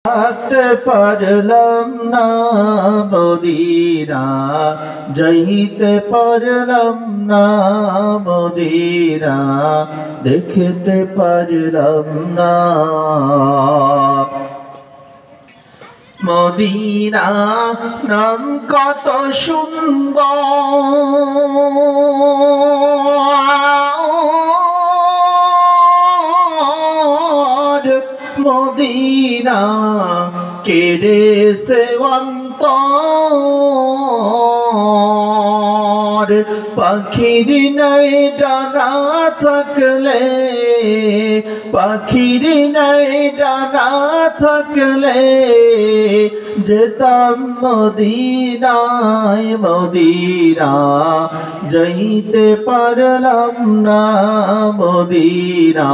থাকতে পারলাম না মদিনা, যাইতে পারলাম না মদিনা, দেখতে পারলাম না মদিনা। নাম কত সুন্দর, মদিনা কেড়েছে অন্তর। পাখির নাই ডানা থাকলে, পাখির নাই ডানা থাকলে, যেতাম মদিনায় মদিনা, যাইতে পারলাম না মদিনা,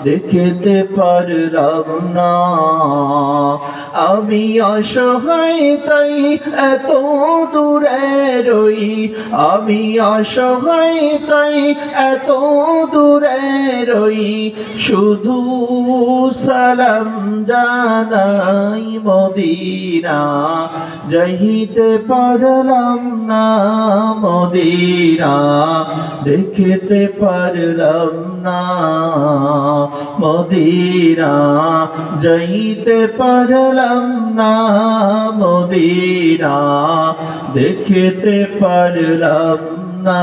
দেখতে পারলাম না। আমি অসহায় তাই এত দূরে রই, আমি অসহায় তাই এত দূরে রই, শুধু সালাম জানাই মদিনা, যাইতে পারলাম না মদিনা, দেখতে পারলাম না মদিনা, যাইতে পারলাম না মদিনা, দেখতে পারলাম না।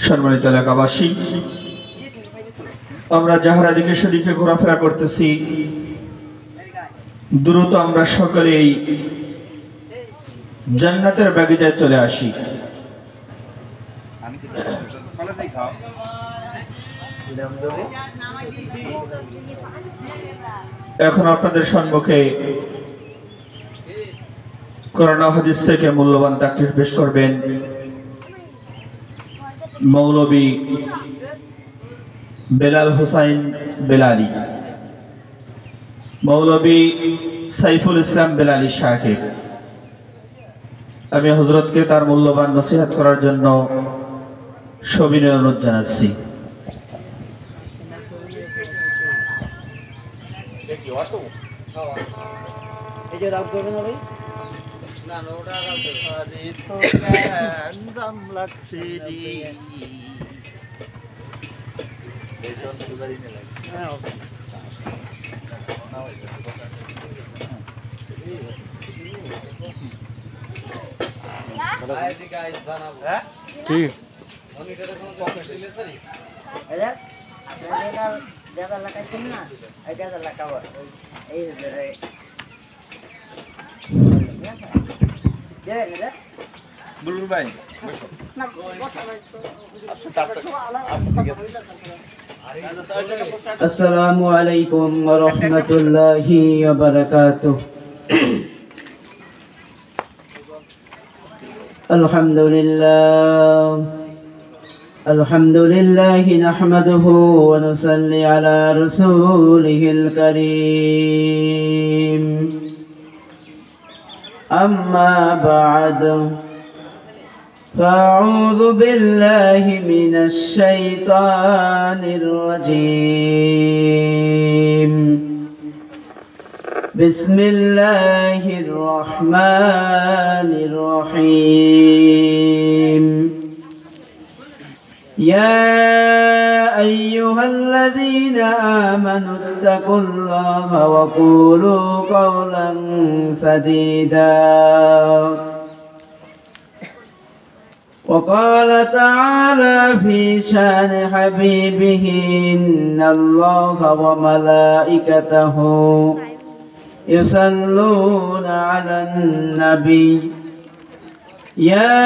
সম্মানিত এলাকাবাসী, আমরা যাহারা দিকে সেদিকে ঘোরাফেরা করতেছি, দ্রুত আমরা সকলেই জান্নাতের বাগিচায় চলে আসি। এখন আপনাদের সম্মুখে কোরআন ও হাদিস থেকে মূল্যবান তাকরীর পেশ করবেন মৌলভী বেলাল হোসাইন বেলালী, মৌলভী সাইফুল ইসলাম বেলালী সাহেব। আমি হযরতকে তার মূল্যবান নসিহত করার জন্য সবিনয় অনুরোধ জানাচ্ছি। السلام عليكم ورحمة الله وبركاته. الحمد لله نحمده ونصلي على رسوله الكريم. أما بعد، فأعوذ بالله من الشيطان الرجيم. بسم الله الرحمن الرحيم. يا أيها الذين آمنوا اتقوا الله وقولوا قولا سديدا. وقال تعالى في شان حبيبه: إن الله وملائكته يصلون على النبي يا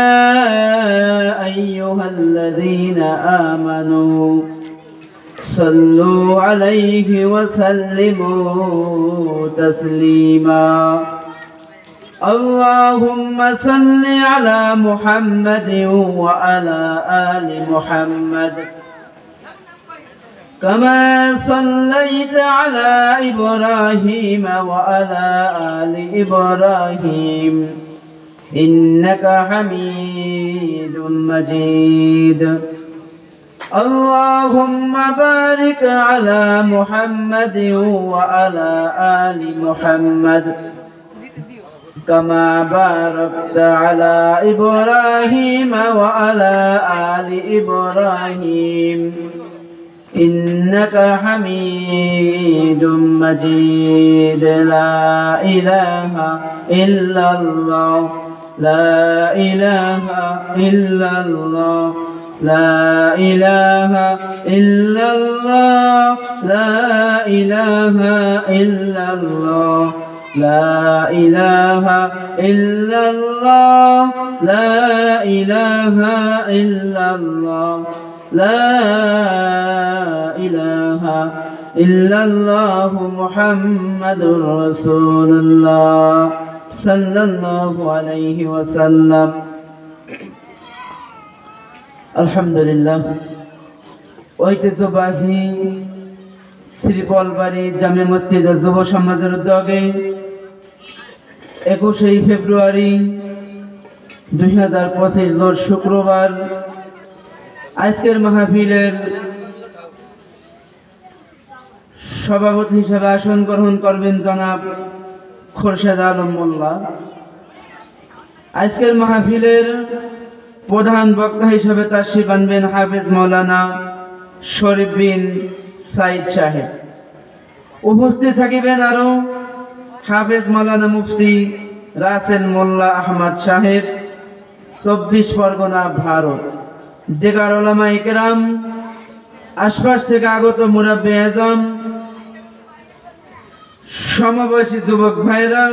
أيها الذين آمنوا صلوا عليه وسلموا تسليما. اللهم صل على محمد وعلى آل محمد كما صليت على إبراهيم وعلى آل إبراهيم إنك حميد مجيد. اللهم بارك على محمد وعلى آل محمد كما باركت على إبراهيم وعلى آل إبراهيم إنك حميد مجيد. لا إله إلا الله لا إله إلا الله لا إله إلا الله لا إله إلا الله لا إله إلا الله لا إله إلا الله لا إله إلا الله محمد رسول الله صلى الله عليه وسلم. আলহামদুলিল্লাহ। ঐতিহ্যবাহী শ্রীপলবাড়ি জামে মসজিদ যুব সমাজের উদ্যোগে 21 ফেব্রুয়ারি 2025 রোজ শুক্রবার আজকের মাহফিলের সভাপতি হিসেবে আসন গ্রহণ করবেন জনাব খোরশেদ আলম মোল্লা। আজকের মাহফিলের প্রধান বক্তা হিসেবে তাশরিফ আনবেন হাফেজ মাওলানা শরীফ বিন সাইদ সাহেব। উপস্থিত থাকিবেন আরো হাফেজ মাওলানা মুফতি রাসেল মোল্লা আহমদ সাহেব, 24 পরগনা ভারত, দিগার উলামা ইকরাম, আশপাশ থেকে আগত মুরাব্বি আজম, সমবয়সী যুবক ভাইরা,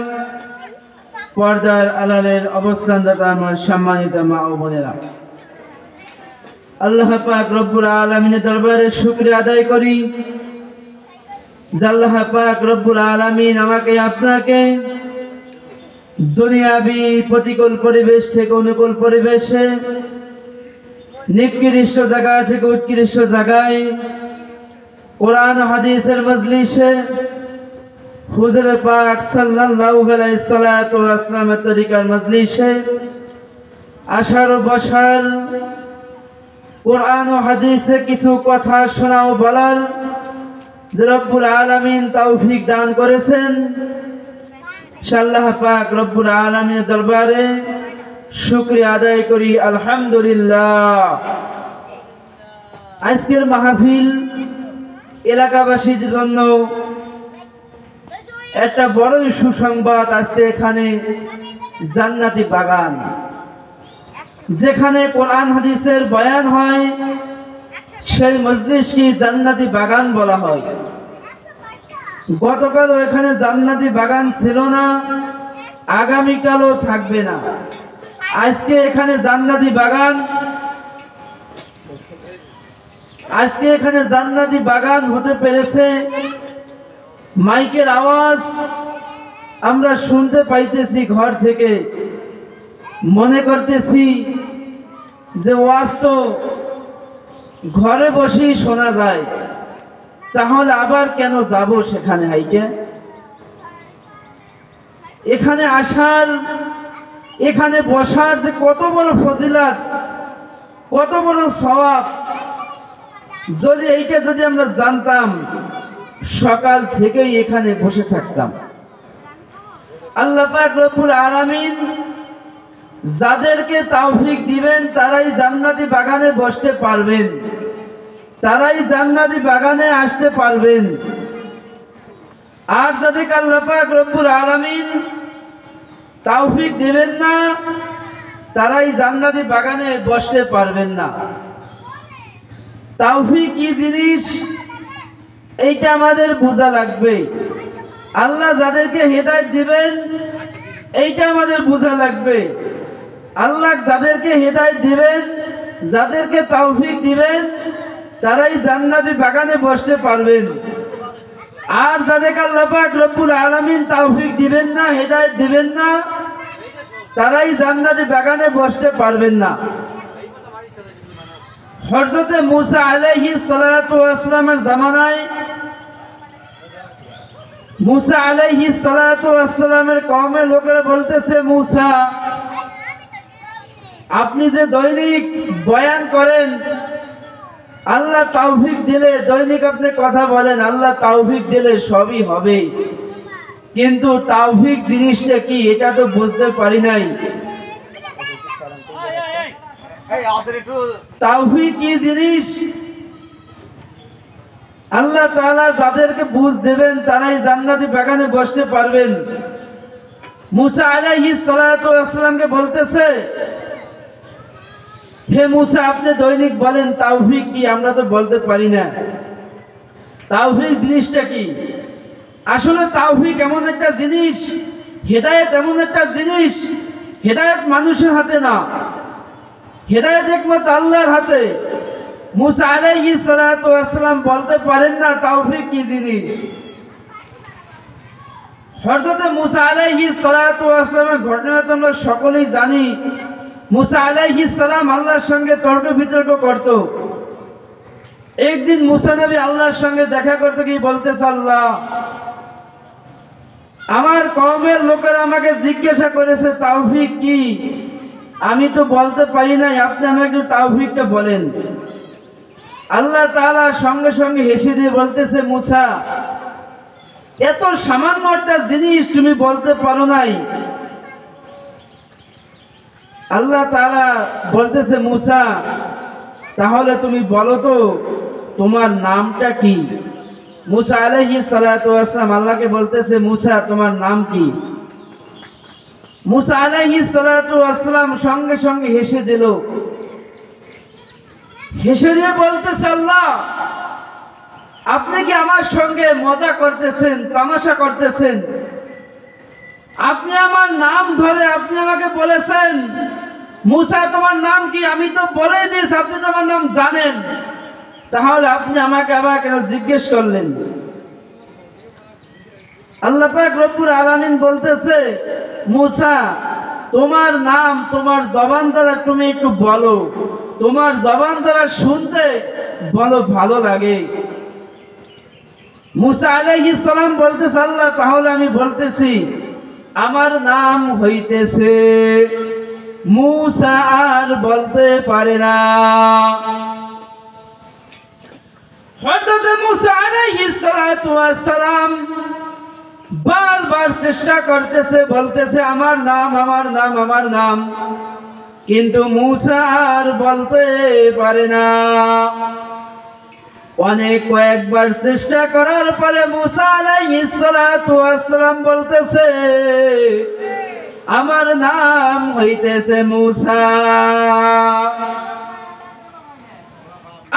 পর্দার আড়ালের অবস্থানদাতা আমার সম্মানিত মা ও বোনেরা, আল্লাহ পাক রব্বুল আলামিনের দরবারে শুকরিয়া আদায় করি যে আল্লাহ পাক রব্বুল আলামিন আমাকে আপনাকে দুনিয়াবি প্রতিকূল পরিবেশ থেকে অনুকূল পরিবেশে নিকৃষ্ট জায়গা থেকে উৎকৃষ্ট জায়গায় কোরআন হাদিসের মজলিসে হুজুর পাক সাল্লাল্লাহু আলাইহি সাল্লাতু ওয়াসাল্লামের তরিকার মজলিসে আসার ও বসার, কোরআন ও হাদিসে কিছু কথা শোনা ও বলার যে রব্বুল আলামিন তৌফিক দান করেছেন, আল্লাহ পাক রব্বুল আলামিনের দরবারে শুকরিয়া আদায় করি আলহামদুলিল্লাহ। আজকের মাহফিল এলাকাবাসীর জন্য একটা বড়ই সুসংবাদ আছে। এখানে জান্নাতি বাগান, যেখানে কোরআন হাদিসের বয়ান হয় সেই মজলিসকে জান্নাতি বাগান বলা হয়। গতকালও এখানে জান্নাতি বাগান ছিল না, আগামীকালও থাকবে না। আজকে এখানে জান্নাতি বাগান, আজকে এখানে জান্নাতি বাগান হতে পেরেছে। মাইকের আওয়াজ আমরা শুনতে পাইতেছি ঘর থেকে, মনে করতেছি যে ওয়াজ তো ঘরে বসেই শোনা যায়, তাহলে আবার কেন যাব সেখানে হাইকে। এখানে আসার, এখানে বসার যে কত বড় ফজিলত, কত বড় সওয়াব, যদি এইটা যদি আমরা জানতাম সকাল থেকেই এখানে বসে থাকতাম। আল্লাহ পাক রব্বুল আলামিন যাদেরকে তৌফিক দিবেন তারাই জান্নাতি বাগানে বসতে পারবেন, তারাই জান্নাতি বাগানে আসতে পারবেন। আর যাদেরকে আল্লাহ পাক রব্বুল আলামিন তৌফিক দিবেন না, তারাই জান্নাতি বাগানে বসতে পারবেন না। তৌফিক কি জিনিস এইটা আমাদের বোঝা লাগবে। আল্লাহ যাদেরকে হেদায়েত দিবেন এইটা আমাদের বোঝা লাগবে। আল্লাহ যাদেরকে হেদায়েত দিবেন, যাদেরকে তৌফিক দিবেন, তারাই জান্নাতি বাগানে বসতে পারবেন। আর যাদেরকে আল্লাহ পাক রব্বুল আলামিন তৌফিক দিবেন না, হেদায়েত দিবেন না, তারাই জান্নাতি বাগানে বসতে পারবেন না। হযরত মুসা আলাইহিস সালাতু ওয়াস সালামের জামানায় মুসা আলাইহিস সালাতু ওয়াস সালামের কওমের লোকেরা বলতেছে, মুসা আপনি যে দৈনিক বয়ান করেন আল্লাহ তৌফিক দিলে দৈনিক আপনি কথা বলেন, আল্লাহ তৌফিক দিলে সবই হবে, কিন্তু তৌফিক জিনিসটা কি এটা তো বুঝতে পারি নাই। তৌফিক কি জিনিস? আল্লাহ তাআলা যাদেরকে বুঝ দেবেন তারাই জান্নাতি বাগানে বসতে পারবেন। মুসা আলাইহিস সালাতু ওয়াসসালামকে বলতেছে, হে মুসা আপনি দৈনিক বলেন তাওফিক কি, আমরা তো বলতে পারি না। তাওফিক জিনিসটা কি? আসলে তাওফিক এমন একটা জিনিস, হেদায়েত এমন একটা জিনিস, হেদায়েত মানুষের হাতে না, হেদায়েত একমাত্র আল্লাহর হাতে। মুসা আলাইহিস সালাতু ওয়াসসালাম বলতে পারেন না তাওফিক কি জিনিস। হযরত মুসা আলাইহিস সালাতু ওয়াসসালামের ঘটনা তো আমরা সকলেই জানি। মুসা আলাইহিস সালাম আল্লাহর সঙ্গে তর্ক বিতর্ক করত। একদিন মুসা নবী আল্লাহর সঙ্গে দেখা করতে গিয়ে বলতেছে, আল্লাহ আমার কওমের লোকেরা আমাকে জিজ্ঞাসা করেছে তাওফিক কি, আমি তো বলতে পারি নাই, আপনি আমাকে একটু তাওফিকটা বলেন। আল্লাহ তাআলা সঙ্গে সঙ্গে হেসে দিয়ে বলতেছে, মুসা এত সামান্য একটা জিনিস তুমি বলতে পারো নাই। আল্লাহ তাআলা বলতেছে, মুসা তাহলে তুমি বলো তো তোমার নামটা কি? মুসা আলাইহিস সালাতু ওয়াসসালাম আল্লাহকে বলতেছে, মুসা তোমার নাম কি? মুসা আলাইহিস সালাতু ওয়াসসালাম সঙ্গে সঙ্গে হেসে দিল। হেসে দিয়ে বলতেছে, আল্লাহ আপনি কি আমার সঙ্গে মজা করতেছেন, তামাশা করতেছেন? আপনি আমার নাম ধরে আপনি আমাকে বলেছেন মুসা তোমার নাম কি? আমি তো বলেই দিয়েছি, আপনি তো আমার নাম জানেন, তাহলে আপনি আমাকে আবার কেন জিজ্ঞেস করলেন? আল্লাহ পাক রব্বুল আলামিন বলতেছে, মুসা তোমার নাম তোমার জবান দ্বারা তুমি একটু বলো, তোমার জবান দ্বারা শুনতে বলো ভালো লাগে। মুসা আলাইহিস সালাম বলতেছে, আল্লাহ তাহলে আমি বলতেছি আমার নাম হইতেছে মুসা, আর বলতে পারে না। হযরত মুসা আলাইহিস সালাতু ওয়াসসালাম বারবার চেষ্টা করতেছে, বলতেছে আমার নাম আমার নাম আমার নাম, কিন্তু মুসা আর বলতে পারে না। অনেক কয়েকবার চেষ্টা করার পরে মুসা আলাইহিস সালাতু ওয়াসসালাম বলতেছে আমার নাম হইতেছে মুসা।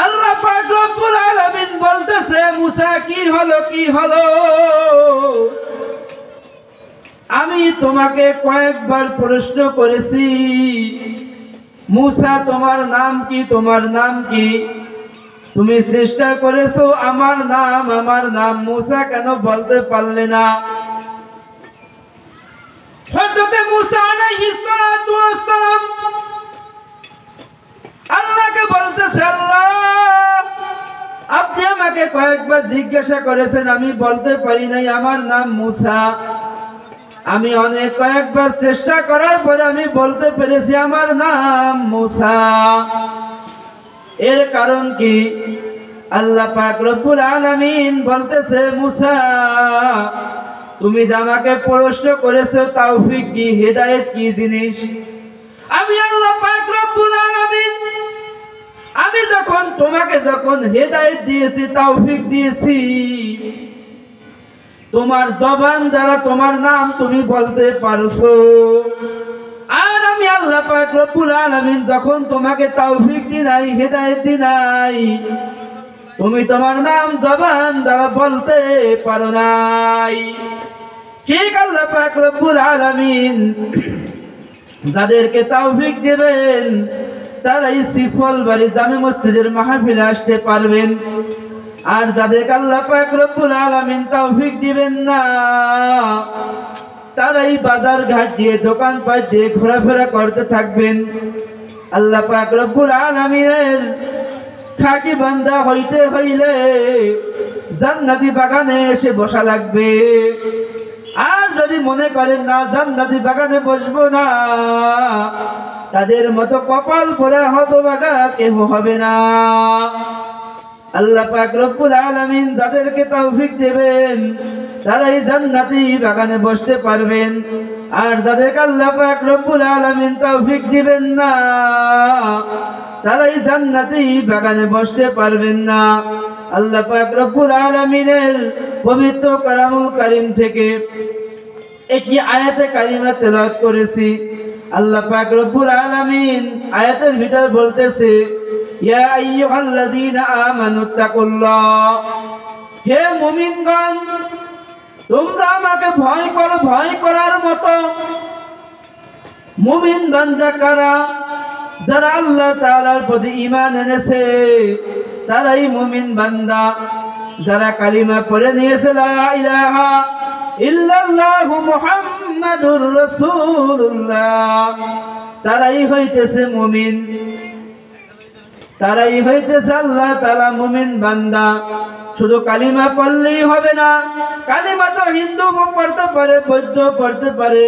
আল্লাহ পাক রব্বুল আলামিন বলতেছে, মুসা কি হলো কি হলো? আমি তোমাকে কয়েকবার প্রশ্ন করেছি, মুসা তোমার নাম কি, তোমার নাম কি? তুমি চেষ্টা করেছো আমার নাম, মুসা কেন বলতে পারলে না? হযরত মুসা আলাইহিস সালাতু ওয়াসসালাম আল্লাহকে বলতেছে, আল্লাহ আপনি আমাকে কয়েকবার জিজ্ঞাসা করেছেন, আমি বলতে পারি নাই আমার নাম মুসা। আমি অনেক কয়েকবার চেষ্টা করার পরে আমি বলতে পেরেছি আমার নাম মুসা। এর কারণ কি? আল্লাহ পাক রব্বুল আলামিন বলতেছে, মুসা তুমি যে আমাকে প্রশ্ন করেছো তাওফিক কি, হেদায়েত কি জিনিস, আমি আল্লাহ পাক রব্বুল আলামিন আমি তোমাকে যখন হেদায়েত দিয়েছি, তাওফিক দিয়েছি, তোমার জবান দ্বারা তোমার নাম তুমি বলতে পারছো। আর আমি আল্লাহ পাক রব্বুল আলামিন যখন তোমাকে তাওফিক দি নাই, হেদায়েত দি নাই, তুমি তোমার নাম জবান দ্বারা বলতে পারো নাই। ঠিক আল্লাহ পাক রব্বুল আলামিন যাদেরকে তাওফিক দিবেন তারাই শ্রীফলবাড়ি জামে মসজিদের মাহফিলে আসতে পারবেন। আর যাদেরকে আল্লাহ পাক রব্বুল আলামিন তাওফিক দিবেন না তারাই বাজার ঘাট দিয়ে দোকানপাট দিয়ে ঘোরাফেরা করতে থাকবেন। আল্লাহ পাক রব্বুল আলামিনের খাঁটি বান্দা হইতে হইলে জান্নাতি বাগানে এসে বসা লাগবে। আর যদি মনে করেন না জান্নাতি বাগানে বসবো না, তাদের মতো কপাল পোড়া হতভাগা কেউ হবে না। আল্লাহ পাক রব্বুল আলামিন যাদেরকে তৌফিক দেবেন তারাই জান্নাতি বাগানে বসতে পারবেন। আর যাদেরকে আল্লাহ পাক রব্বুল আলামিন তৌফিক দিবেন না তারাই জান্নাতি বাগানে বসতে পারবেন না। আল্লাহ পাক রব্বুল আলামিনের পবিত্র কালামুল কারীম থেকে একটি আয়াতে কারিমা তেলাওয়াত করেছি। আল্লাহ পাক রব্বুল আলামিন আয়াতের ভিতর বলতেছে, ইয়া আইয়ুহাল্লাযীনা আমানুত্তাকুল্লাহ, হে মুমিনগণ তোমরা আমাকে ভয় করো। ভয় করার মতো মুমিন বান্দা কারা? যারা আল্লাহ তাআলার প্রতি ঈমান এনেছে তারাই মুমিন বান্দা। যারা কালিমা পড়ে নিয়েছে লা ইলাহা ইল্লাল্লাহু মুহাম্মাদুর রাসূলুল্লাহ, তারাই হইতেছে মুমিন, তারাই হইতেছে আল্লাহ তাআলা মুমিন বান্দা। শুধু কালিমা পড়লেই হবে না, কালিমা তো হিন্দু পড়তে পারে, বৌদ্ধ পড়তে পারে,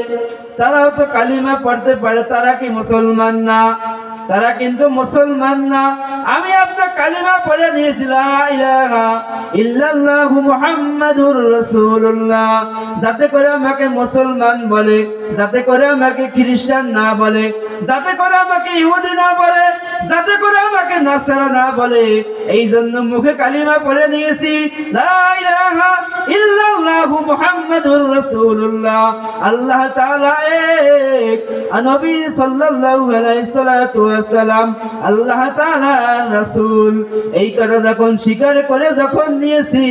তারাও তো কালিমা পড়তে পারে, তারা কি মুসলমান না? তারা কিন্তু মুসলমান না। আমি আপনার কালিমা পড়ে নিয়েছি লা ইলাহা ইল্লাল্লাহু মুহাম্মাদুর রাসূলুল্লাহ, যাতে করে আমাকে মুসলমান বলে, যাতে করে আমাকে খ্রিস্টান না বলে, যাতে করে আমাকে ইহুদি না বলে, যাতে করে আমাকে নাসারা না বলে, এই জন্য মুখে কালিমা পড়ে নিয়েছি লা ইলাহা ইল্লাল্লাহু মুহাম্মাদুর রাসূলুল্লাহ। আল্লাহ তাআলা এক, নবী সাল্লাল্লাহু আলাইহি সাল্লাতু ওয়াসাল্লাম আল্লাহ তাআলার রাসূল। এই কথা যখন স্বীকার করে যখন নিয়েছি,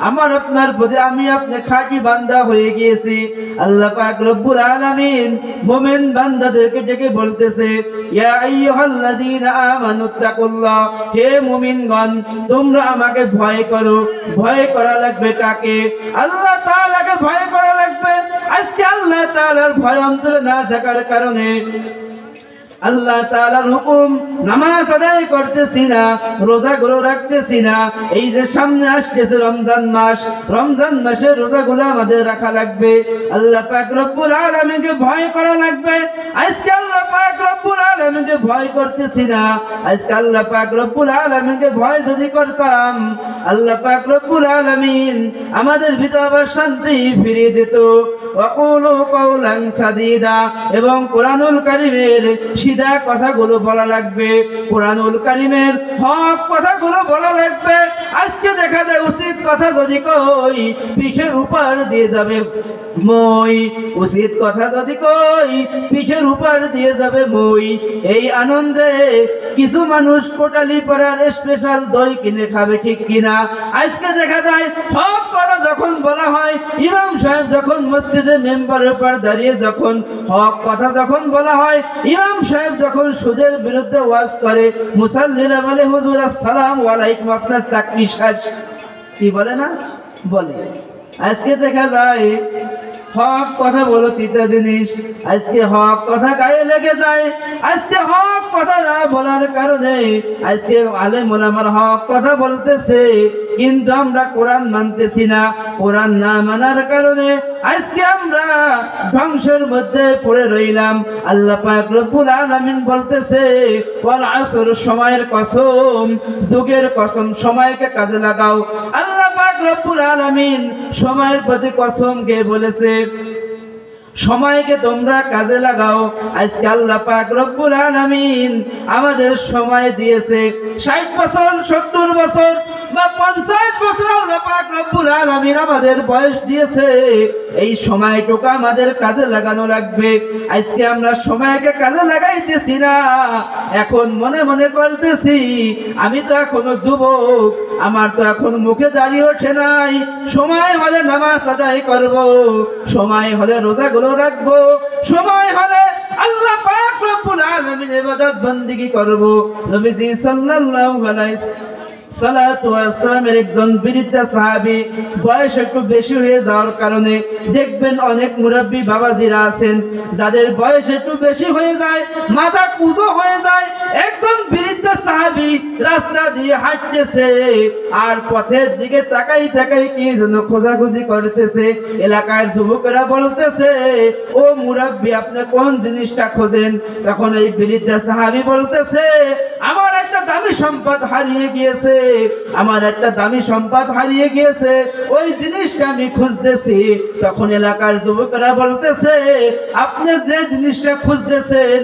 আমার আপনার প্রতি আমি আপনি খাঁটি বান্দা হয়ে গিয়েছি। আল্লাহ পাক রব্বুল আলামিন মুমিন বান্দাদেরকে ডেকে বলতেছে, ইয়া আইয়ুহাল্লাযীনা আমানুত্তাকুল্লাহ, হে মুমিনগণ তোমরা আমাকে ভয় করো। ভয় করা লাগবে কাকে? আল্লাহ তাআলাকে ভয় করা লাগবে। আজকে আল্লাহ তাআলার ভয় অন্তরে না থাকার কারণে আল্লাহ তাআলার হুকুম নামাজ আদায় করতেছি না, রোজাগুলো রাখতেছি না। এই যে সামনে আসতেছে রমজান মাস, রমজান মাসের রোজাগুলো আমাদের রাখা লাগবে। আল্লাহ পাক রব্বুল আলামিনকে ভয় করা লাগবে। আজকে আল্লাহ পাক রব্বুল আলামিনকে ভয় করতেছি না। আজকে আল্লাহ পাক রব্বুল আলামিনকে ভয় যদি করতাম, আল্লাহ পাক রব্বুল আলামিন আমাদের ভিতরে আবার শান্তি ফিরিয়ে দিত। ওয়াকুলু কাওলান সাদীদা, এবং কোরআনুল কারীমের সিধা কথাগুলো বলা লাগবে, কোরআনুল কারীমের হক কথাগুলো বলা লাগবে। আজকে দেখা যায় উচিত কথা যদি কই পিঠের উপর দিয়ে যাবে মই, উচিত কথা যদি কই পিঠের উপর দিয়ে যাবে মই। এই আনন্দে কিছু মানুষ কোটালি পাড়ার স্পেশাল দই কিনে খাবে, ঠিক কিনা? আজকে দেখা যায় হক কথা যখন বলা হয়, ইমাম সাহেব যখন মসজিদে মেম্বারের উপর দাঁড়িয়ে যখন হক কথা যখন বলা হয়, ইমাম সাহেব যখন সুদের বিরুদ্ধে ওয়াজ করে, মুসাল্লিরা বলে হুজুর আসসালামু আলাইকুম, আপনার চাকরি শেষ। কি বলে না? বলে। আজকে দেখা যায় হক কথা বলো তিতা জিনিস, আজকে হক কথা গায়ে লেগে যায়। আজকে হক কথা না বলার কারণে আজকে আলেম ওলামার হক কথা বলতেছে, কিন্তু আমরা কোরআন মানতেছি না। কোরআন না মানার কারণে আজকে আমরা ধ্বংসের মধ্যে পড়ে রইলাম। আল্লাহ পাক রব্বুল আলামিন বলতেছে, ওয়াল আসর, সময়ের কসম, যুগের কসম, সময়কে কাজে লাগাও। আল্লাহ পাক রব্বুল আলামিন সময়ের প্রতি কসম কে বলেছে, সময়কে তোমরা কাজে লাগাও। আজকে আল্লাহ পাক রব্বুল আলামিন আমাদের সময় দিয়েছে 60 বছর, 70 বছর বা 50 বছর। আল্লাহ পাক রব্বুল আলামিন আমাদের বয়স দিয়েছে, এই সময়টুকু আমাদের কাজে লাগানো লাগবে। আজকে আমরা সময়কে কাজে লাগাইতেছি না। এখন মনে মনে বলতেছি, আমি তো এখনো যুবক, আমার তো এখন মুখে দাঁড়িয়ে ওঠে নাই। সময় হলে নামাজ আদায় করব, সময় হলে রোজাগুলো রাখবো, সময় হলে আল্লাহ পাক রব্বুল আলামিন ইবাদত বندگی করব। নবীজি সাল্লাল্লাহু আলাইহি সাল্লাতু ওয়াসাল্লামের একজন বৃদ্ধ সাহাবী বয়স একটু বেশি হয়ে যাওয়ার কারণে দেখবেন অনেক মুরব্বী বাবাজিরা আছেন যাদের বয়স একটু বেশি হয়ে যায়, মাথা কুঁজো হয়ে যায়। একজন বৃদ্ধ সাহাবী রাস্তা দিয়ে হাঁটতেছে আর পথের দিকে তাকাই তাকাই কি যেন খোঁজাখুঁজি করতেছে। এলাকার যুবকেরা বলতেছে, ও মুরব্বী আপনি কোন জিনিসটা খোঁজেন? তখন এই বৃদ্ধ সাহাবী বলতেছে, আমার একটা দামি সম্পদ হারিয়ে গিয়েছে, আমার একটা দামি সম্পদ হারিয়ে গিয়েছে, ওই জিনিসটা আমি খুঁজতেছি। তখন এলাকার যুবকরা বলতেছে, আপনি যে জিনিসটা খুঁজতেছেন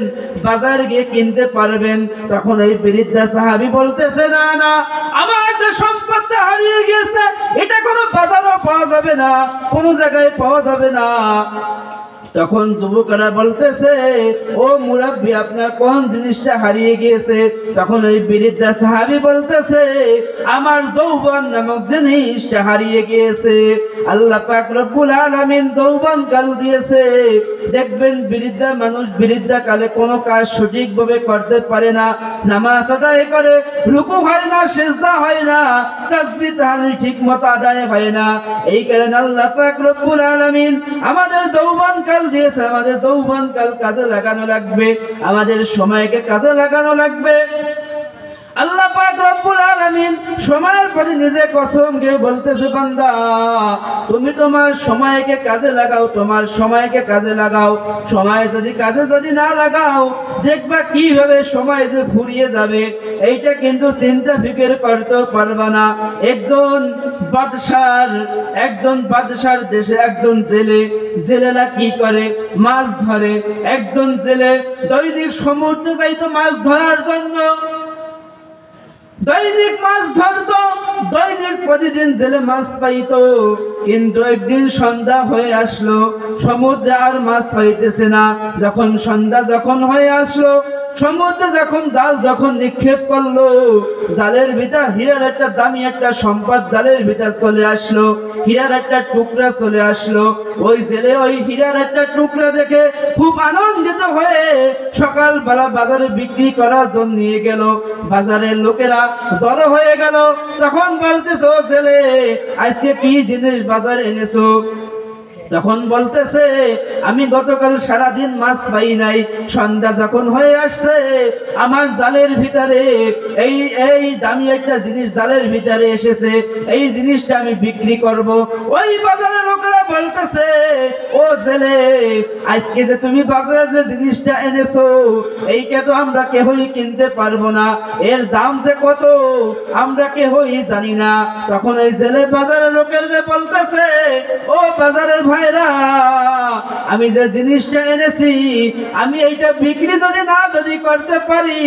বাজার গিয়ে কিনতে পারবেন। তখন এই বৃদ্ধা সাহাবী বলতেছে, না না, আমার যে সম্পদটা হারিয়ে গিয়েছে এটা কোনো বাজারও পাওয়া যাবে না, কোনো জায়গায় পাওয়া যাবে না। তখন যুবকরা বলতেছে, ও মুরব্বী, আপনার কোন জিনিসটা হারিয়ে গিয়েছে? তখন ওই বৃদ্ধা সাহাবী বলতেছে, আমার যৌবন নামক জিনিসটা হারিয়ে গিয়েছে। আল্লাহ পাক রব্বুল আলামিন যৌবন কাল দিয়েছে। দেখবেন বৃদ্ধা মানুষ বৃদ্ধা কালে কোনো কাজ সঠিকভাবে করতে পারে না, নামাজ আদায় করে রুকু হয় না, সিজদা হয় না, তাসবিহ তাহলিল ঠিক মতো আদায় হয় না। এই কারণে আল্লাহ পাক রব্বুল আলামিন আমাদের যৌবন কাল দিয়েছে। আমাদের যৌবন কাল কাজে লাগানো লাগবে, আমাদের সময়কে কাজে লাগানো লাগবে। আল্লাহ পাক রব্বুল আলামিন সময়ের প্রতি নিজে কসম দিয়ে বলতেছে, বান্দা তুমি তোমার সময়কে কাজে লাগাও, তোমার সময়কে কাজে লাগাও। সময় যদি কাজে না লাগাও, দেখবা কিভাবে সময় যে ফুরিয়ে যাবে, এইটা কিন্তু চিন্তা ফিকির করতেও পারবা না। একজন বাদশার দেশে একজন জেলেরা কি করে? মাছ ধরে। একজন জেলে দৈনিক সমুদ্রে যাইতো মাছ ধরার জন্য, দৈনিক মাছ ধরতো, দৈনিক প্রতিদিন জেলে মাছ পাইতো। কিন্তু একদিন সন্ধ্যা হয়ে আসলো, সমুদ্রে আর মাছ পাইতেছে না। যখন সন্ধ্যা হয়ে আসলো, সমুদ্রে জাল নিক্ষেপ করলো, জালের ভিতর হীরার একটা দামি একটা সম্পদ জালের ভিতর চলে আসলো, হীরার একটা টুকরা চলে আসলো। ওই জেলে ওই হীরার একটা টুকরা দেখে খুব আনন্দিত হয়ে সকালবেলা বাজারে বিক্রি করার জন্য নিয়ে গেল। বাজারের লোকেরা জড়ো হয়ে গেল। তখন বলতেছে, ও জেলে, আজকে কি জিনিস বাজারে এনেছো? তখন বলতেছে, আমি গতকাল সারাদিন মাছ পাই নাই, সন্ধ্যা যখন হয়ে আসছে আমার জালের ভিতরে এই দামি একটা জিনিস জালের ভিতরে এসেছে, এই জিনিসটা আমি বিক্রি করব। ওই বাজারের লোকেরা বলতেছে, ও জেলে, আজকে যে তুমি বাজারে যে জিনিসটা এনেছো এইটা তো আমরা কেহই কিনতে পারবো না, এর দাম যে কত আমরা কেহই জানি না। তখন এই জেলে বাজারের লোকের যে বলতেছে, ও বাজারের ভাইরা, আমি যে জিনিসটা এনেছি আমি এইটা বিক্রি যদি করতে পারি,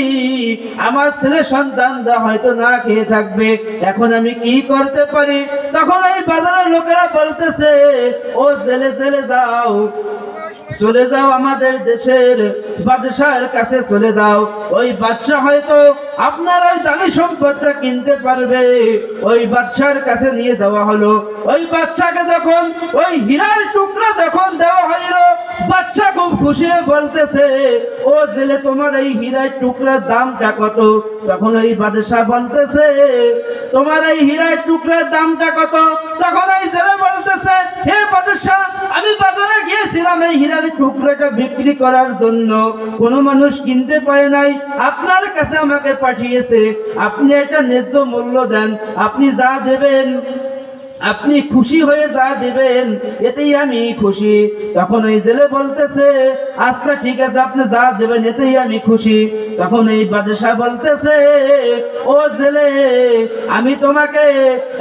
আমার ছেলে সন্তানরা হয়তো না খেয়ে থাকবে, এখন আমি কি করতে পারি? তখন এই বাজারের লোকেরা বলতেছে, ও জেলে যাও, চলে যাও আমাদের দেশের বাদশাহের কাছে চলে যাও। ওই বাদশা হয়তো আপনার ওই দামি সম্পদটা কিনতে পারবে। ওই বাদশার কাছে নিয়ে যাওয়া হলো। ওই বাদশাকে যখন ওই হীরার টুকরা যখন দেওয়া হইল, বাদশা খুব খুশি হয়ে বলতেছে, ও জেলে, তোমার এই হীরার টুকরার দামটা কত? তখন ওই বাদশা বলতেছে, তোমার এই হীরার টুকরার দামটা কত? তখন ওই জেলে বলতেছে, হে বাদশা, আমি বাজারে গিয়েছিলাম এই হীরার টুকরাটা বিক্রি করার জন্য, কোনো মানুষ কিনতে পারে নাই, আপনার কাছে আমাকে পাঠিয়েছে, আপনি একটা ন্যায্য মূল্য দেন, আপনি যা দেবেন, আপনি খুশি হয়ে যা দেবেন এতেই আমি খুশি। তখন এই জেলে বলতেছে, আচ্ছা ঠিক আছে, আপনি যা দেবেন এতেই আমি খুশি। তখন এই বাদশা বলতেছে, ও জেলে, আমি তোমাকে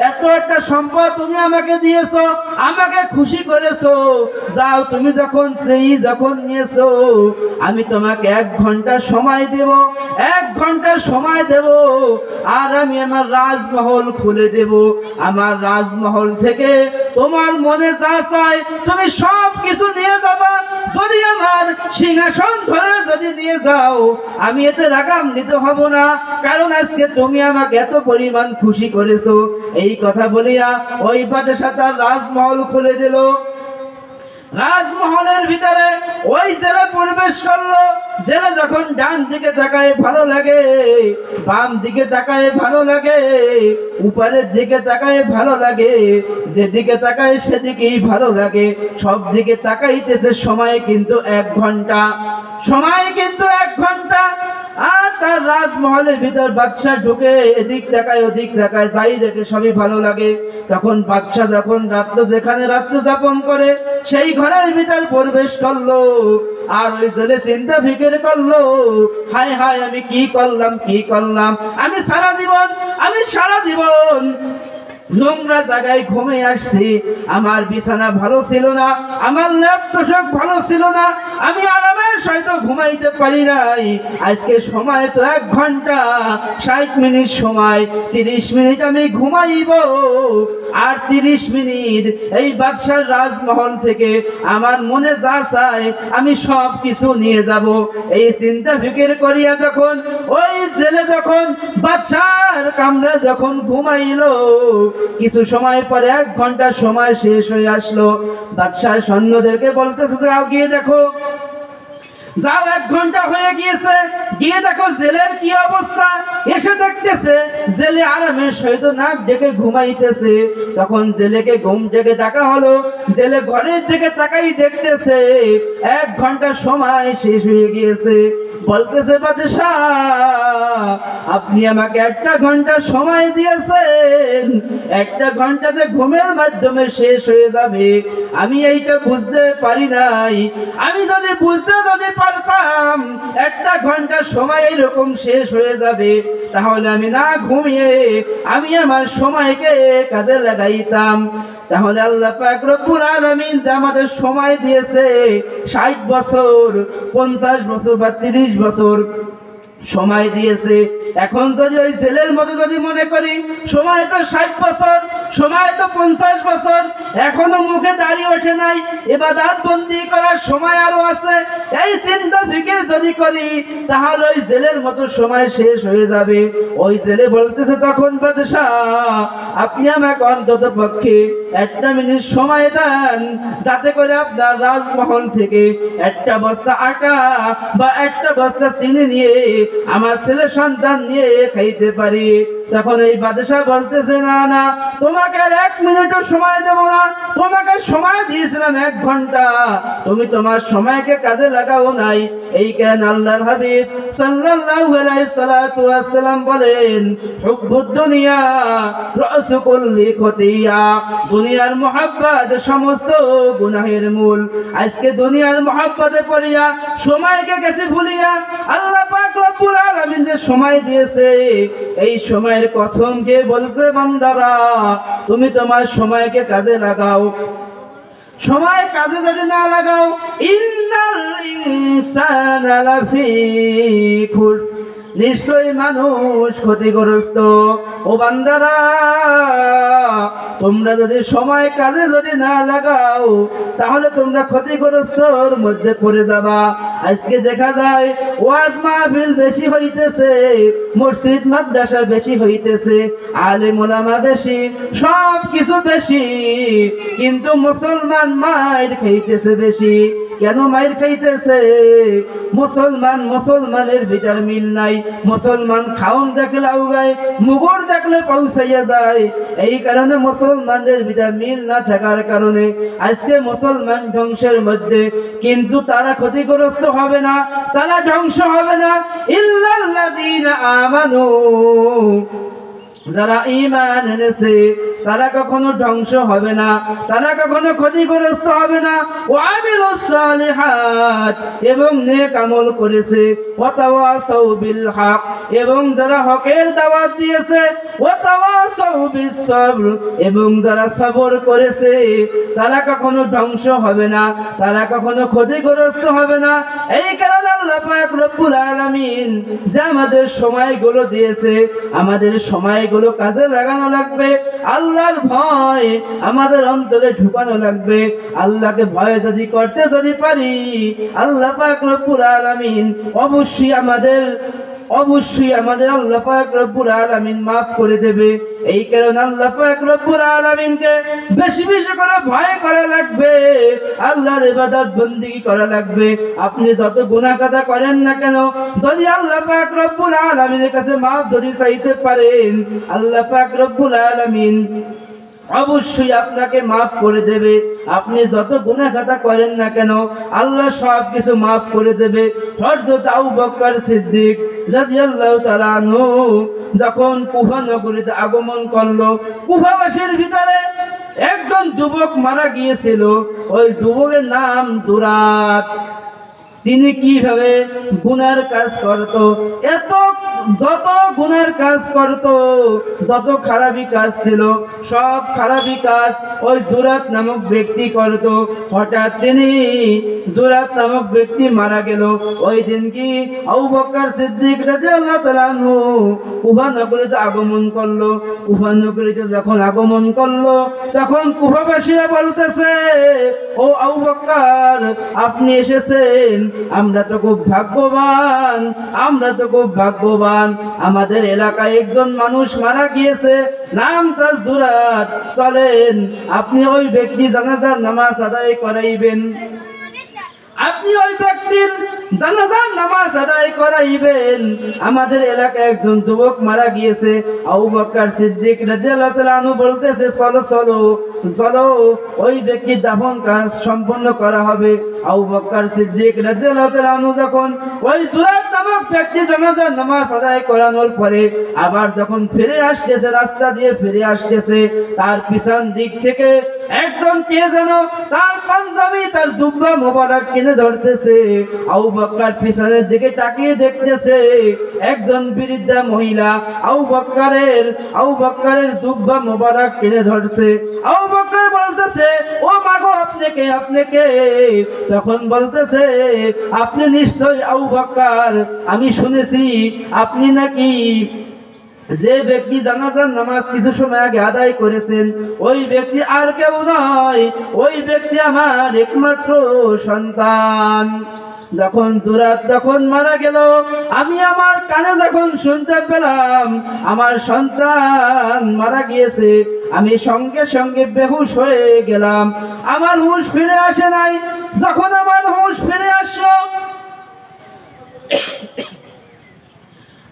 এত একটা সম্পদ তুমি আমাকে দিয়েছো, আমাকে খুশি করেছো, যাও তুমি যখন নিয়েছো আমি তোমাকে 1 ঘন্টা সময় দেব, 1 ঘন্টা সময় দেব, আর আমি আমার রাজমহল খুলে দেব। আমার রাজমহল থেকে তোমার মনে যা চাই তুমি সব কিছু নিয়ে যাবা। যদি আমার সিংহাসন ধরে যদি নিয়ে যাও, আমি এতে রাগান্বিত হব না, কারণ আজকে তুমি আমাকে এত পরিমাণ খুশি করেছো। এই কথা বলিয়া ওই বাদশা তার রাজমহল খুলে দিল। রাজমহলের ভিতরে ওই জেলে প্রবেশ করলো। জেলে যখন ডান দিকে তাকায় ভালো লাগে, বাম দিকে তাকায় ভালো লাগে, উপরের দিকে তাকায় ভালো লাগে, যেদিকে তাকায় সেদিকেই ভালো লাগে, সব দিকে তাকাইতেছে। সময় কিন্তু 1 ঘন্টা, সময় কিন্তু 1 ঘন্টা। আর তার রাজমহলের ভিতর বাদশা ঢুকে এদিক তাকায় ওদিক তাকায়, যাই দেখে সবই ভালো লাগে। তখন বাদশা যখন যেখানে রাত্র যাপন করে সেই ঘরের ভিতর প্রবেশ করলো, আর ওই জেলে চিন্তা ফিকির করলো, হায় হায় আমি কি করলাম, আমি সারা জীবন নোংরা জায়গায় ঘুমে আসছি, আমার বিছানা ভালো ছিল না, আমার ল্যাপ তোষক ভালো ছিল না, আমি আরামের সহিত ঘুমাইতে পারি নাই। আজকে সময় তো 1 ঘন্টা 60 মিনিট সময়, 30 মিনিট আমি ঘুমাইব, আর 30 মিনিট এই বাদশার রাজমহল থেকে আমার মনে যা চায় আমি সব কিছু নিয়ে যাব। এই চিন্তা ফিকির করিয়া যখন ওই জেলে যখন বাদশার কামরা যখন ঘুমাইলো, কিছু সময় পরে 1 ঘন্টা সময় শেষ হয়ে আসলো। বাদশাহ সৈন্যদেরকে বলতেছে, যাও গিয়ে দেখো, যাও 1 ঘন্টা হয়ে গিয়েছে, গিয়ে দেখো জেলের কি অবস্থা। এসে দেখতেছে জেলে আরামের সহিত নাক ডেকে ঘুমাইতেছে। তখন জেলেকে ঘুম থেকে ডাকা হলো, জেলে ঘরের দিকে তাকাই দেখতেছে 1 ঘন্টা সময় শেষ হয়ে গিয়েছে। বলতেছে, বাদশাহ আপনি আমাকে 1টা ঘন্টা সময় দিয়েছেন, 1টা ঘন্টা যে ঘুমের মাধ্যমে শেষ হয়ে যাবে আমি এইটা বুঝতে পারি নাই। আমি যদি পারতাম 1টা ঘন্টা সময় এরকম শেষ হয়ে যাবে, তাহলে আমি না ঘুমিয়ে আমি আমার সময়কে কাজে লাগাইতাম। তাহলে আল্লাহ পাক রব্বুল আলামিন যে আমাদের সময় দিয়েছে 60 বছর, 50 বছর বা 30 বছর সময় দিয়েছে। এখন যদি ওই জেলের মতো যদি মনে করি সময় তো 60 বছর, সময় তো 50 বছর, এখনো মুখে দাঁড়িয়ে ওঠে নাই, ইবাদত বন্দি করার সময় আরো আছে, এই চিন্তা ফিকির যদি করি তাহলে ওই জেলের মতো সময় শেষ হয়ে যাবে। ওই জেলে বলতেছে তখন, বাদশাহ আপনি আমাকে অন্তত পক্ষে 1টা মিনিট সময় দেন, যাতে করে আপনার রাজমহল থেকে 1টা বস্তা আটা বা 1টা বস্তা চিনি নিয়ে আমার ছেলে সন্তান নিয়ে খাইতে পারি। তখন এই বাদশাহ বলতেছে, না তোমাকে আর 1 মিনিটও সময় দেব না, তোমাকে সময় দিয়েছিলাম 1 ঘন্টা, তুমি তোমার সময়কে কাজে লাগাও নাই। এই কেন আল্লাহর হাবিব সাল্লাল্লাহু আলাইহি সাল্লাতু ওয়াসসালাম বলেন, হুব্বুদ দুনিয়া রাসু কুল্লি খতিয়া, দুনিয়ার মহব্বত সমস্ত গুনাহের মূল। আজকে দুনিয়ার মহব্বতে পড়িয়া সময়কে গেছে ভুলিয়া আল্লাহ পাক রব্বুল আলামিন যে সময় দিয়েছে, এই সময়ের কসম কে বলছে, বান্দারা তুমি তোমার সময়কে কাজে লাগাও। সময় কাজে যদি না লাগাও, ইন্নাল ইনসানা লাফি খুস, নিশ্চয়ই মানুষ ক্ষতিগ্রস্ত। ও বান্দারা তোমরা যদি সময় কাজে যদি না লাগাও তাহলে তোমরা ক্ষতিগ্রস্তর মধ্যে পড়ে যাবা। আজকে দেখা যায় ওয়াজ মাহফিল বেশি হইতেছে, মসজিদ মাদ্রাসা বেশি হইতেছে, আলেম ওলামা বেশি, সব কিছু বেশি, কিন্তু মুসলমান মাইর খাইতেছে বেশি। কেন মাইর খাইতেছে? মুসলমানের ভিতর মিল নাই। মুসলমান খাউন দেখলে আউগায়, মুগুর দেখলে পৌঁছাইয়া যায়। এই কারণে মুসলমানদের ভিতর মিল না থাকার কারণে আজকে মুসলমান ধ্বংসের মধ্যে। কিন্তু তারা ক্ষতিগ্রস্ত হবে না, তারা ধ্বংস হবে না, ইল্লাল্লাযীনা আমানু, যারা ঈমান এনেছে তারা কখনো ধ্বংস হবে না, তারা কখনো ক্ষতিগ্রস্ত হবে না। ওয়ামিলুস সালিহাত, এবং নেক আমল করেছে। ওয়াতাওয়াসাউ বিল হক, এবং যারা হকের দাওয়াত দিয়েছে। ওয়াতাওয়াসাউ বিস সবর, এবং যারা সবর করেছে তারা কখনো ধ্বংস হবে না, তারা কখনো ক্ষতিগ্রস্ত হবে না। এই কারণে আল্লাহ পাক রব্বুল আলামিন যে আমাদের সময়গুলো দিয়েছে, আমাদের সময়গুলো কাজে লাগানো লাগবে। আল্লাহর ভয় আমাদের অন্তরে ঢুকানো লাগবে। আল্লাহকে ভয় যদি করতে যদি পারি, আল্লাহ পাক রব্বুল আলামিন অবশ্যই আমাদের আল্লাহ পাক রব্বুল আলামিন মাফ করে দেবে। এই কারণে আল্লাহ পাক রব্বুল আলামিনকে বেশি বেশি করে ভয় করা লাগবে, আল্লাহর ইবাদত বন্দেগী করা লাগবে। আপনি যত গুনাহ কাটা করেন না কেন, যদি আল্লাহ পাক রব্বুল আলামিনের কাছে মাফ যদি চাইতে পারেন, আল্লাহ পাক রব্বুল আলামিন অবশ্যই আপনাকে মাফ করে দেবে। আপনি যত গুনাহ খাতা করেন না কেন, আল্লাহ সব কিছু মাফ করে দেবে। হযরত আবু বকর সিদ্দিক রাদিয়াল্লাহু তাআলা আনহু যখন কুফা নগরীতে আগমন করলো, কুফাবাসীর ভিতরে একজন যুবক মারা গিয়েছিল। ওই যুবকের নাম জুরাত। তিনি কিভাবে গুনার কাজ করত, যত গুনার কাজ করত, যত খারাপি কাজ ছিল, সব খারাপি কাজ ওই জুরাত নামক ব্যক্তি করত। হঠাৎ তিনি জুরাত নামক ব্যক্তি মারা গেল। ওই দিন কি আবু বকর সিদ্দিক রাদিয়াল্লাহু তাআলা আনহু কুফা নগরীতে আগমন করলো। কুফা নগরীতে যখন আগমন করলো, তখন কুফাবাসীরা বলতেছে, ও আবু বকর, আপনি এসেছেন, আমরা তো খুব ভাগ্যবান, আমরা তো খুব ভাগ্যবান। আমাদের এলাকায় একজন মানুষ মারা গিয়েছে, নাম তার জুরাত। চলেন, আপনি ওই ব্যক্তি জানাজার নামাজ আদায় করাইবেন, আপনি ওই ব্যক্তির জানাজার নামাজ আদায় করাইবেন। আমাদের এলাকায় একজন যুবক মারা গিয়েছে। আবু বকর সিদ্দিক রাদিয়াল্লাহু তাআলা আনহু বলতেছে, চলো চলো চলো, ওই ব্যক্তির দাফন কাজ সম্পন্ন করা হবে। আবু বকর সিদ্দিক রাদিয়াল্লাহু তাআলা আনহু যখন ওই জুরাত নামক ব্যক্তি জানাজার নামাজ আদায় করানোর পরে আবার যখন ফিরে আসতেছে, রাস্তা দিয়ে ফিরে আসতেছে, তার পিছন দিক থেকে একজন কে যেন তার পাঞ্জাবি, তার জুব্বা মোবারক কিনে ধরতেছে। আবু বকর পিছনের দিকে তাকিয়ে দেখতেছে, একজন বৃদ্ধা মহিলা আবু বকরের জুব্বা মোবারক কিনে ধরছে। আবু বকর বলতেছে, ও মাগো, আপনি কে, আপনি কে? তখন বলতেছে, আপনি নিশ্চয় আবু বকর, আমি শুনেছি আপনি নাকি যে ব্যক্তি জানাজার নামাজ কিছু সময় আগে আদায় করেছেন, ওই ব্যক্তি আর কেউ নয়, ওই ব্যক্তি আমার একমাত্র সন্তান। যখন জুরাত যখন মারা গেল, আমি আমার কানে যখন শুনতে পেলাম আমার সন্তান মারা গিয়েছে, আমি সঙ্গে সঙ্গে বেহুশ হয়ে গেলাম, আমার হুঁশ ফিরে আসে নাই। যখন আমার হুঁশ ফিরে আসলো,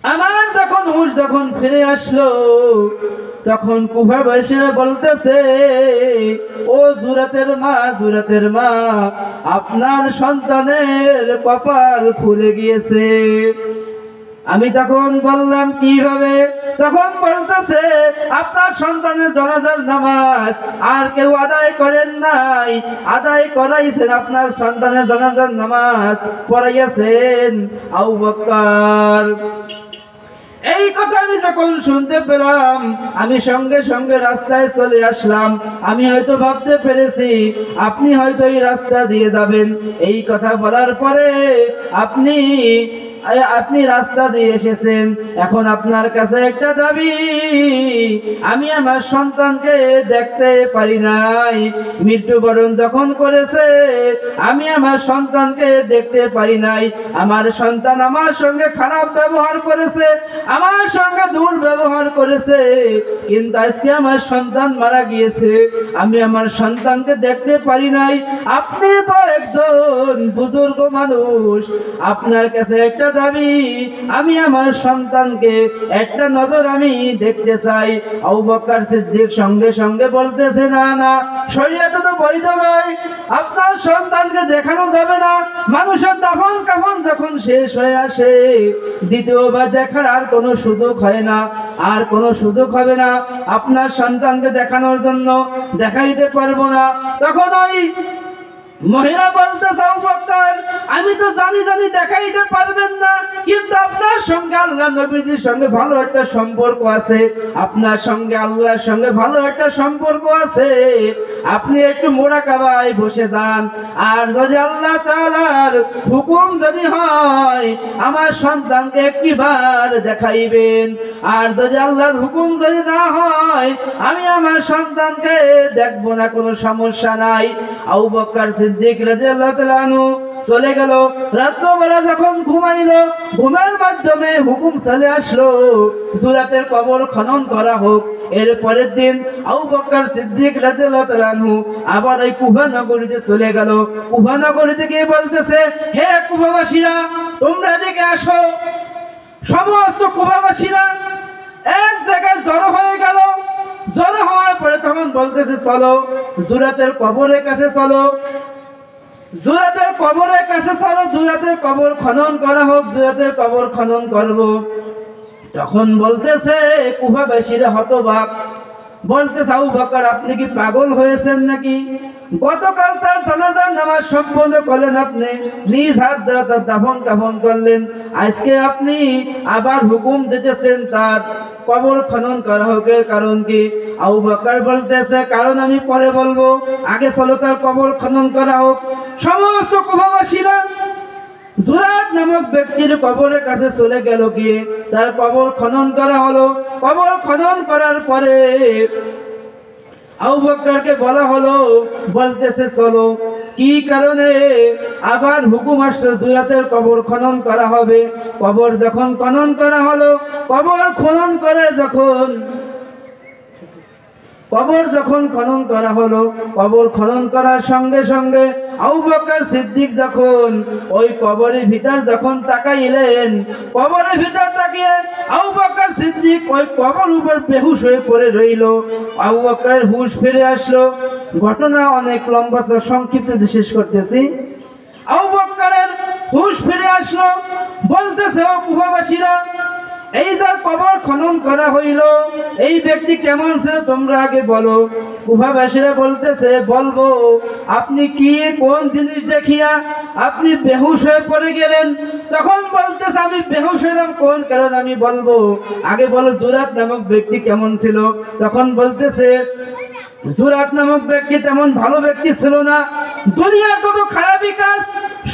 আমার যখন হুঁশ যখন ফিরে আসলো, তখন কুফাবাসীরা বলতেছে, ও জুরাতের মা, আপনার সন্তানের কপাল খুলে গিয়েছে। আমি তখন বললাম, কিভাবে? তখন বলতেছে, আপনার সন্তানের জানাজার নামাজ আর কেউ আদায় করেন নাই, আদায় করাইছেন, আপনার সন্তানের জানাজার নামাজ পড়াইয়াছেন আবু বকর। এই কথা আমি যখন শুনতে পেলাম, আমি সঙ্গে সঙ্গে রাস্তায় চলে আসলাম। আমি হয়তো ভাবতে পেরেছি আপনি হয়তো এই রাস্তা দিয়ে যাবেন। এই কথা বলার পরে আপনি রাস্তা দিয়ে এসেছেন, এখন আপনার কাছে একটা দাবি, আমি আমার সন্তানকে দেখতে পারি নাই, মৃত্যুবরণ যখন করেছে আমি আমার সন্তানকে দেখতে পারি নাই। আমার সন্তান আমার সঙ্গে খারাপ ব্যবহার করেছে, আমার সঙ্গে দুর্ব্যবহার করেছে, কিন্তু আজকে আমার সন্তান মারা গিয়েছে, আমি আমার সন্তানকে দেখতে পারি নাই। আপনি তো একজন বুজুর্গ মানুষ, আপনার কাছে একটা দাবি, আমি আমার সন্তানকে একটা নজর আমি দেখতে চাই। আবু বকর সিদ্দিক সঙ্গে সঙ্গে বলতেছে, না না, শরীয়তে তো বৈধ নয়, আপনার সন্তানকে দেখানো যাবে না। মানুষের দাফন কাফন যখন শেষ হয়ে আসে, দ্বিতীয়বার দেখার আর কোনো সুযোগ হয় না, আর কোনো সুযোগ হবে না। আপনার সন্তানকে দেখানোর জন্য দেখাইতে পারবো না। তখন ওই মহিলা বলতে, আবু বকর, আমি তো জানি দেখাইতে পারবেন না, কিন্তু আপনার সঙ্গে আল্লাহ নবীজির সঙ্গে ভালো একটা সম্পর্ক আছে, আপনার সঙ্গে আল্লাহর সঙ্গে ভালো একটা সম্পর্ক আছে, আপনি একটু মুরাকাবায় বসে যান, আর যদি আল্লাহ তাআলার হুকুম যদি হয় আমার সন্তানকে একটিবার দেখাইবেন, আর যদি আল্লাহর হুকুম যদি না হয় আমি আমার সন্তানকে দেখবো না, কোনো সমস্যা নাই। আবু বকর সিদ্দিক রাদিয়াল্লাহু তাআলা আনহু চলে গেল। রাত্রবেলা যখন ঘুমাইলো, ঘুমের মাধ্যমে হুকুম চলে আসলো জুরাতের কবর খনন করা হোক। এর পরের দিন আবু বকর সিদ্দিক রাদিয়াল্লাহু তাআলা আনহু আবার এই কুফা নগরীতে চলে গেল। কুফা নগরীতে গিয়ে বলতেছে, হে কুফাবাসীরা, তোমরা এদিকে আসো। সমস্ত কুফাবাসীরা এক জায়গায় জড়ো হয়ে গেল। জড়ো হওয়ার পরে তখন বলতেছে, চলো জুরাতের কবরের কাছে চলো, জুরাতের কবরের কাছে চলো, জুরাতের কবর খনন করা হোক, জুরাতের কবর খনন করব। তখন বলতেছে কুফাবাসীরা হতবাক, বলতেছে আবু বকর আপনি কি পাগল হয়েছেন নাকি? গতকাল তার জানাজার নামাজ সম্পন্ন করলেন, আপনি নিজ হাত দ্বারা তার দাফন কাফন করলেন, আজকে আপনি আবার হুকুম দিতেছেন তার কবর খনন করা হোক, কারণ কি? আবু বকর বলতেছে কারণ আমি পরে বলবো, আগে চলো তার কবর খনন করা হোক। সমস্ত কুফাবাসীরা জুরাত নামক ব্যক্তির কবরের কাছে চলে গেল, গিয়ে তার কবর খনন করা হলো। কবর খনন করার পরে আবু বকরকে বলা হলো, বলতেছে চলো, কি কারণে? আবার হুকুম আসলো জুরাতের কবর খনন করা হবে। কবর যখন খনন করা হলো, কবর খনন করা হলো, কবর খনন করার সঙ্গে সঙ্গে আবু বকর সিদ্দিক যখন ওই কবরের ভিতর যখন তাকাইলেন, কবরের ভিতর তাকিয়ে আবু বকর সিদ্দিক ওই কবর উপর বেহুশ হয়ে পড়ে রইল। আবু বকরের হুঁশ ফিরে আসলো। ঘটনা অনেক লম্বা, সংক্ষিপ্ত শেষ করতেছি। আবু বকরের হুঁশ ফিরে আসলো, বলতেছে ও কুফাবাসীরা, এই যার কবর খনন করা হইল এই ব্যক্তি কেমন ছিল তোমরা আগে বলো। কুফাবাসীরা বলতেছে বলবো, আপনি কি কোন জিনিস দেখিয়া আপনি বেহুশ হয়ে পড়ে গেলেন? তখন বলতেছে আমি বেহুশ হইলাম কোন কারণ আমি বলবো, আগে বলো জুরাত নামক ব্যক্তি কেমন ছিল। তখন বলতেছে জুরাত নামক ব্যক্তি তেমন ভালো ব্যক্তি ছিল না, দুনিয়ার কত খারাপি কাজ,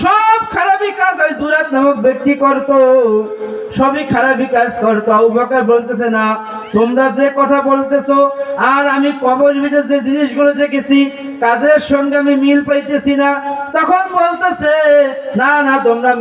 সব খারাপি কাজ ওই জুরাত নামক ব্যক্তি করতো, সবই খারাপি কাজ করতো। আবু বকর বলতেছে না, তোমরা যে কথা বলতেছো আর আমি কবর ভিতরে যে জিনিসগুলো দেখেছি কাজের সঙ্গে আমি মিল পাইতেছি না। তখন বলতেছে না না, তোমরা